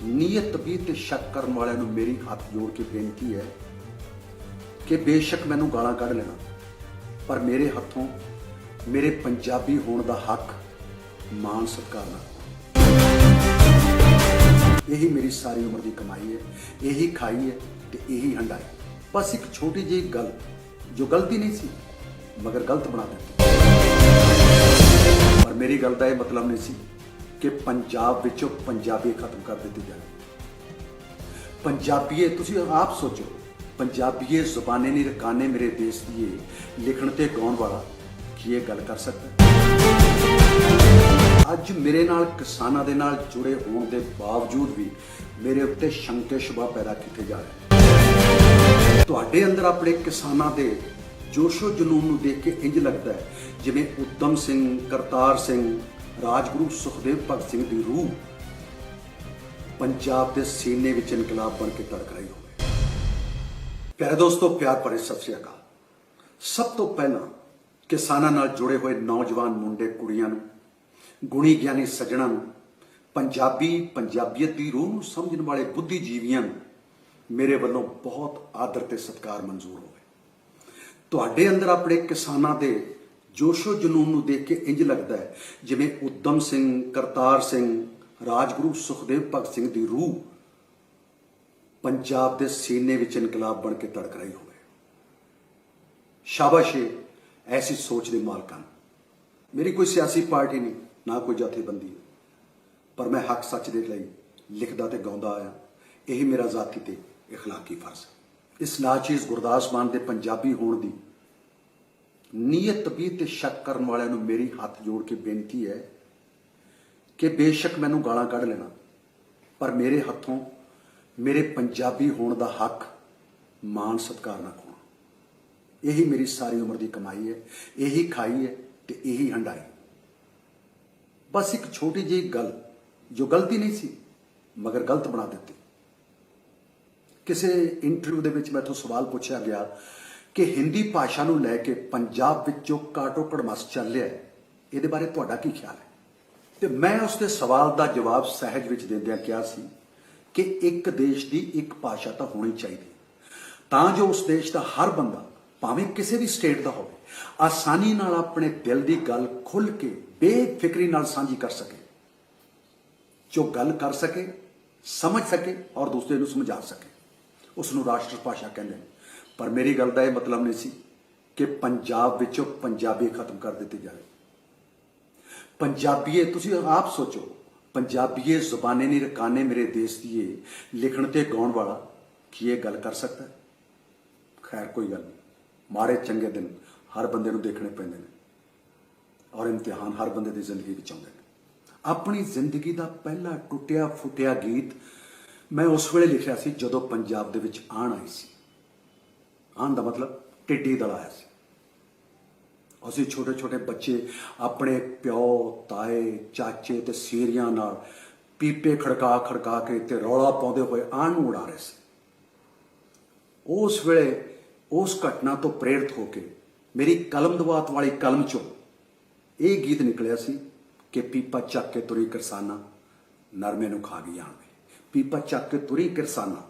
ਨੀਅਤ ਵੀ ਤੇ ਸ਼ੱਕ ਕਰਨ ਵਾਲਿਆਂ ਨੂੰ ਮੇਰੀ ਹੱਥ ਜੋੜ ਕੇ ਬੇਨਤੀ ਹੈ ਕਿ ਬੇਸ਼ੱਕ ਮੈਨੂੰ ਗਾਲਾਂ ਕੱਢ ਲੈਣਾ, ਪਰ ਮੇਰੇ ਹੱਥੋਂ ਮੇਰੇ ਪੰਜਾਬੀ ਹੋਣ ਦਾ ਹੱਕ ਮਾਣ ਸਤਿਕਾਰ ਨਾਲ। यही मेरी सारी उम्र की कमाई है, यही खाई है तो यही हंडाई। बस एक छोटी जी गल जो गलती नहीं सी मगर गलत बना देती। पर मेरी गल का यह मतलब नहीं सी कि पंजाब विचों पंजाबी खत्म कर दी जाए। पंजाबीए तुसी आप सोचो, पंजाबीए जुबाने नहीं रकाने मेरे देश की लिखण ते गाउण वाला की ये गल कर सकता? ਅੱਜ ਮੇਰੇ ਨਾਲ ਕਿਸਾਨਾਂ ਦੇ ਨਾਲ ਜੁੜੇ ਹੋਣ ਦੇ ਬਾਵਜੂਦ ਵੀ ਮੇਰੇ ਉੱਤੇ ਸ਼ੰਕੇ ਸ਼ੁਬਾ ਪੈਦਾ ਕੀਤੇ ਜਾ ਰਹੇ। ਤੁਹਾਡੇ ਅੰਦਰ ਆਪਣੇ ਕਿਸਾਨਾਂ ਦੇ ਜੋਸ਼ੋ ਜਨੂਨ ਨੂੰ ਦੇਖ ਕੇ ਇੰਜ ਲੱਗਦਾ ਹੈ ਜਿਵੇਂ ਉਦਮ ਸਿੰਘ, ਕਰਤਾਰ ਸਿੰਘ, ਰਾਜਗੁਰੂ ਸੁਖਦੇਵ ਭਗਤ ਸਿੰਘ ਦੀ ਰੂਹ ਪੰਜਾਬ ਦੇ ਸੀਨੇ ਵਿੱਚ ਇਨਕਲਾਬ ਬਣ ਕੇ ਤੜਕ ਰਹੀ ਹੋਵੇ। ਪਿਆਰੇ ਦੋਸਤੋ, ਪਿਆਰ ਭਰੇ ਸਤਿ ਸ੍ਰੀ ਅਕਾਲ। ਸਭ ਤੋਂ ਪਹਿਲਾਂ ਕਿਸਾਨਾਂ ਨਾਲ ਜੁੜੇ ਹੋਏ ਨੌਜਵਾਨ ਮੁੰਡੇ ਕੁੜੀਆਂ ਨੂੰ, ਗੁਣੀ ਗਿਆਨੀ ਸੱਜਣਾਂ ਨੂੰ, ਪੰਜਾਬੀ ਪੰਜਾਬੀਅਤ ਦੀ ਰੂਹ ਨੂੰ ਸਮਝਣ ਵਾਲੇ ਬੁੱਧੀਜੀਵੀਆਂ ਨੂੰ ਮੇਰੇ ਵੱਲੋਂ ਬਹੁਤ ਆਦਰ ਤੇ ਸਤਿਕਾਰ ਮਨਜ਼ੂਰ ਹੋਵੇ। ਤੁਹਾਡੇ ਅੰਦਰ ਆਪਣੇ ਕਿਸਾਨਾਂ ਦੇ ਜੋਸ਼ੋ ਜਨੂਨ ਨੂੰ ਦੇਖ ਕੇ ਇੰਜ ਲੱਗਦਾ ਹੈ ਜਿਵੇਂ ਉਦਮ ਸਿੰਘ, ਕਰਤਾਰ ਸਿੰਘ, ਰਾਜਗੁਰੂ ਸੁਖਦੇਵ ਭਗਤ ਸਿੰਘ ਦੀ ਰੂਹ ਪੰਜਾਬ ਦੇ ਸੀਨੇ ਵਿੱਚ ਇਨਕਲਾਬ ਬਣ ਕੇ ਤੜਕ ਰਹੀ ਹੋਵੇ। ਸ਼ਾਬਾਸ਼ ਏ ਐਸੀ ਸੋਚ ਦੇ ਮਾਲਕਾਂ ਨੂੰ। ਮੇਰੀ ਕੋਈ ਸਿਆਸੀ ਪਾਰਟੀ ਨਹੀਂ, ना कोई जथेबंदी, पर मैं हक सच के लिए लिखता तो गाँदा आया। यही मेरा जाती ते इखलाकी फर्ज है। इस नाचीज गुरदास मान के पंजाबी होने की नीयत भी ते शक करने वाले नूं मेरी हाथ जोड़ के बेनती है कि बेशक मैनू गालां कढ़ लेना, पर मेरे हथों मेरे पंजाबी होने का हक मान सत्कार ना खोना। यही मेरी सारी उम्र की कमाई है, यही खाई है तो यही हंडाई। बस एक छोटी जी गल जो गलती नहीं सी मगर गलत बना देती। किसी इंटरव्यू दे विच मैथों सवाल पूछा गया कि हिंदी भाषा नूं लैके पंजाब विचों काटो कड़मस चल रहा है, इहदे बारे तुहाडा की ख्याल है? तो मैं उसके सवाल का जवाब सहज विच देंदियां कहा सी कि एक देश की एक भाषा तो होनी चाहिए तां जो उस देश का हर बंदा भावें किसी भी स्टेट का हो आसानी नाल अपने दिल की गल खुल के बेफिक्री नाल साझी कर सके, जो गल कर सके, समझ सके और दूसरे को समझा सके, उसनूं राष्ट्र भाषा कहते हैं। पर मेरी गल का यह मतलब नहीं सी कि पंजाब विचों पंजाबी खत्म कर दी जाए। पंजाबीए तुसी आप सोचो, पंजाबीए जुबाने नहीं रकाने मेरे देश की लिखण ते गाउण वाला की ये गल कर सकता है? खैर कोई गल नहीं, माड़े चंगे दिन हर बंदे नूं देखने पैंदे ने और इम्तिहान हर बंदे की जिंदगी में आउंदे ने। अपनी जिंदगी का पहला टुटिया फुटिया गीत मैं उस वेले लिखिया सी जदों पंजाब दे विच आण आई सी। आण दा मतलब टिड्डी दल आया सी। असीं छोटे छोटे बच्चे अपने प्यो, ताए, चाचे ते सीरियां नाल पीपे खड़का खड़का के ते रौला पाउंदे होए आण नूं उड़ा रहे सी। उस वेले उस घटना तो प्रेरित होकर मेरी कलम दवात वाली कलम चों ਇਹ गीत निकलिया सी कि पीपा चक के तुरी किरसाना नरमे नूं खा गई आण वे। पीपा चक के तुरी किरसाना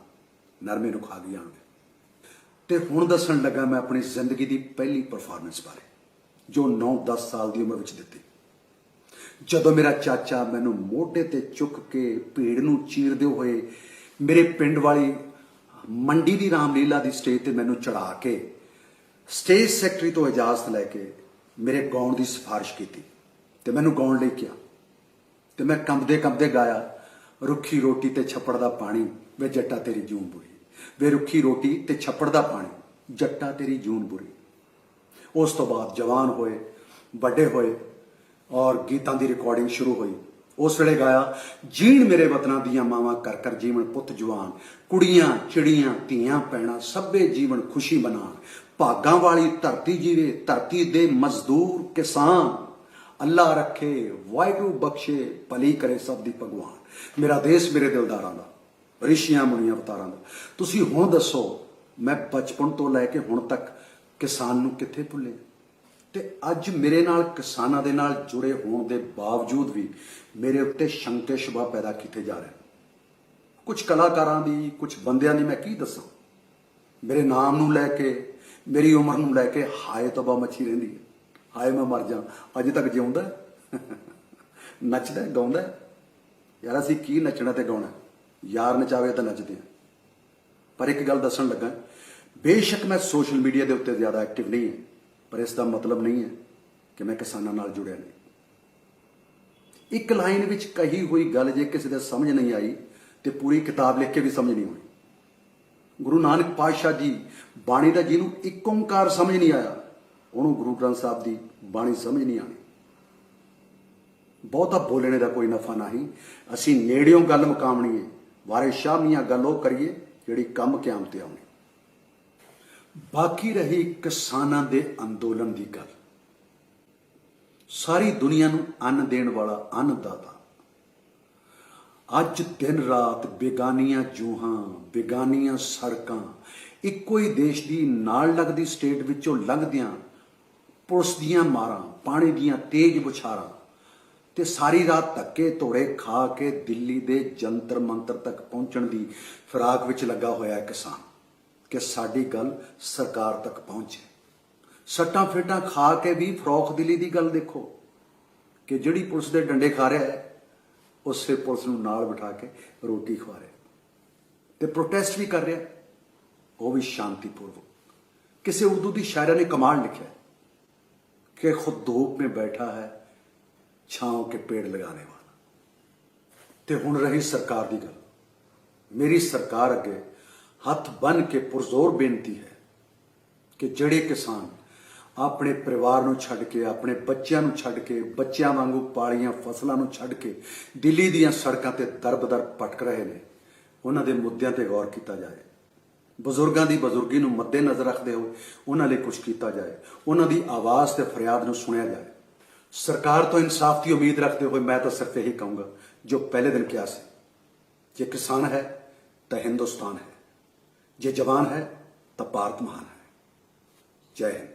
नरमे नूं खा गई आण वे। ते हुण दस्सण लगा मैं अपनी जिंदगी की पहली परफॉर्मेंस बारे जो 9-10 साल की उम्र विच दित्ती। जदों मेरा चाचा मैनूं मोढे ते चुक के भीड़ नूं चीरदे होए मेरे पिंड वाली मंडी की रामलीला की स्टेज ते मैनूं चढ़ा के स्टेज सैकटरी तो इजाजत लैके मेरे गाउण की सिफारिश की तो मैनू गाउण लई किया तो मैं कंबदे कंबदे गाया, रुखी रोटी ते छप्पड़ दा पानी वे जट्टा तेरी जून बुरी, वे रुखी रोटी ते छप्पड़ दा पानी जट्टा तेरी जून बुरी। उस तो बाद जवान होए, बड़े होए और गीतां दी रिकॉर्डिंग शुरू हुई। उस वेले गाया, जीण मेरे वतना दियां मावां कर कर जीवन पुत जवान, कुड़ियां चिड़ियां धीआं पैणा सभे जीवन खुशी मनाण, भागां वाली धरती जीवे धरती दे मजदूर किसान, अल्लाह रखे वाहिगुरू बख्शे भली करे सब दी भगवान। मेरा देश मेरे दिलदारां दा, ऋषियां मुनियां अवतारां दा। तुसीं हुण दसो मैं बचपन तो लैके हुण तक किसान नूं कित्थे भुल्ले? ते अज मेरे नाल किसानां दे नाल जुड़े होने के बावजूद भी मेरे उत्ते शंके शुबा पैदा किए जा रहे हैं। ਕੁਝ ਕਲਾਕਾਰਾਂ ਦੀ, ਕੁਝ ਬੰਦਿਆਂ ਦੀ ਮੈਂ ਕੀ ਦੱਸਾਂ। ਮੇਰੇ ਨਾਮ ਨੂੰ ਲੈ ਕੇ, ਮੇਰੀ ਉਮਰ ਨੂੰ ਲੈ ਕੇ ਹਾਏ ਤੌਬਾ ਮੱਛੀ ਰਹਿੰਦੀ ਹੈ। ਹਾਏ ਮੈਂ ਮਰ ਜਾ, ਅਜੇ ਤੱਕ ਜਿਉਂਦਾ ਹੈ। ਨੱਚਦਾ ਹੈ, ਗਾਉਂਦਾ ਹੈ। ਯਾਰ ਅਸੀਂ ਕੀ ਨੱਚਣਾ ਤੇ ਗਾਉਣਾ, ਯਾਰ ਨਚਾਵੇ ਤਾਂ ਨੱਚਦੇ ਹਾਂ। ਪਰ ਇੱਕ ਗੱਲ ਦੱਸਣ ਲੱਗਾ, ਬੇਸ਼ੱਕ ਮੈਂ ਸੋਸ਼ਲ ਮੀਡੀਆ ਦੇ ਉੱਤੇ ਜ਼ਿਆਦਾ ਐਕਟਿਵ ਨਹੀਂ ਹਾਂ, ਪਰ ਇਸ ਦਾ ਮਤਲਬ ਨਹੀਂ ਹੈ ਕਿ ਮੈਂ ਕਿਸਾਨਾਂ ਨਾਲ ਜੁੜਿਆ ਨਹੀਂ। ਇੱਕ ਲਾਈਨ ਵਿੱਚ ਕਹੀ ਹੋਈ ਗੱਲ ਜੇ ਕਿਸੇ ਦੇ ਸਮਝ ਨਹੀਂ ਆਈ ਤੇ ਪੂਰੀ ਕਿਤਾਬ ਲਿਖ ਕੇ ਵੀ ਸਮਝ ਨਹੀਂ ਆਉਣੀ। ਗੁਰੂ ਨਾਨਕ ਪਾਤਸ਼ਾਹ ਜੀ ਬਾਣੀ ਦਾ ਜਿਹਨੂੰ ਇੱਕ ਓਂਕਾਰ ਸਮਝ ਨਹੀਂ ਆਇਆ, ਉਹਨੂੰ ਗੁਰੂ ਗ੍ਰੰਥ ਸਾਹਿਬ ਦੀ ਬਾਣੀ ਸਮਝ ਨਹੀਂ ਆਣੀ। ਬਹੁਤਾ ਬੋਲਣੇ ਦਾ ਕੋਈ ਨਫਾ ਨਹੀਂ। ਅਸੀਂ ਨੇੜਿਓਂ ਗੱਲ ਮੁਕਾਵਣੀ ਹੈ, ਵਾਰਿਸ ਸ਼ਾਹ ਮੀਆਂ ਗੱਲ ਉਹ ਕਰੀਏ ਜਿਹੜੀ ਕੰਮ ਕਿਆਮ ਤੇ ਆਉਣੀ। ਬਾਕੀ ਰਹੀ ਕਿਸਾਨਾਂ ਦੇ ਅੰਦੋਲਨ ਦੀ ਗੱਲ। ਸਾਰੀ ਦੁਨੀਆ ਨੂੰ ਅੰਨ ਦੇਣ ਵਾਲਾ ਅੰਨਦਾਤਾ ਅੱਜ ਦਿਨ ਰਾਤ ਬੇਗਾਨੀਆਂ ਜੂਹਾਂ, ਬੇਗਾਨੀਆਂ ਸੜਕਾਂ, ਇੱਕੋ ਹੀ ਦੇਸ਼ ਦੀ ਨਾਲ ਲੱਗਦੀ ਸਟੇਟ ਵਿੱਚੋਂ ਲੰਘਦਿਆਂ ਪੁਲਿਸ ਦੀਆਂ ਮਾਰਾਂ, ਪਾਣੀ ਦੀਆਂ ਤੇਜ਼ ਬੁਛਾਰਾਂ ਤੇ ਸਾਰੀ ਰਾਤ ਧੱਕੇ ਧੋੜੇ ਖਾ ਕੇ ਦਿੱਲੀ ਦੇ ਜੰਤਰ ਮੰਤਰ ਤੱਕ ਪਹੁੰਚਣ ਦੀ ਫਿਰਾਕ ਵਿੱਚ ਲੱਗਾ ਹੋਇਆ ਹੈ ਕਿਸਾਨ, ਕਿ ਸਾਡੀ ਗੱਲ ਸਰਕਾਰ ਤੱਕ ਪਹੁੰਚੇ। ਸੱਟਾਂ ਫੇਟਾਂ ਖਾ ਕੇ ਵੀ ਫਰੋਖ ਦਿਲੀ ਦੀ ਗੱਲ ਦੇਖੋ ਕਿ ਜਿਹੜੀ ਪੁਲਿਸ ਦੇ ਡੰਡੇ ਖਾ ਰਿਹਾ ਹੈ, ਉਸੇ ਪੁਲਿਸ ਨੂੰ ਨਾਲ ਬਿਠਾ ਕੇ ਰੋਟੀ ਖਵਾ ਰਿਹਾ ਤੇ ਪ੍ਰੋਟੈਸਟ ਵੀ ਕਰ ਰਿਹਾ, ਉਹ ਵੀ ਸ਼ਾਂਤੀਪੂਰਵਕ। ਕਿਸੇ ਉਰਦੂ ਦੀ ਸ਼ਾਇਰਾ ਨੇ ਕਮਾਲ ਲਿਖਿਆ कि खुद धूप में बैठा है छांव के पेड़ लगाने वाला। ते हुण रही सरकार की गल। मेरी सरकार अगे हथ बन के पुरजोर बेनती है कि जिहड़े किसान अपने परिवार नूं छड्ड के, अपने बच्चों नूं छड्ड के, बच्चों वांगू पालियां फसलों नूं छड्ड के दिल्ली दीयां सड़कां ते दर-बदर भटक रहे ने, उन्हां दे मुद्दिआं ते गौर कीता जाए। बजुर्गों की बजुर्गी नूं मद्देनज़र रखते हुए उन्हां लई कुछ किया जाए, उन्हां दी आवाज़ ते फरियाद नूं सुनिया जाए। सरकार तो इंसाफ की उम्मीद रखते हुए मैं तो सिर्फ यही कहूँगा जो पहले दिन किया से, जे किसान है तो हिंदुस्तान है, जे जवान है तो भारत महान है। जय हिंद।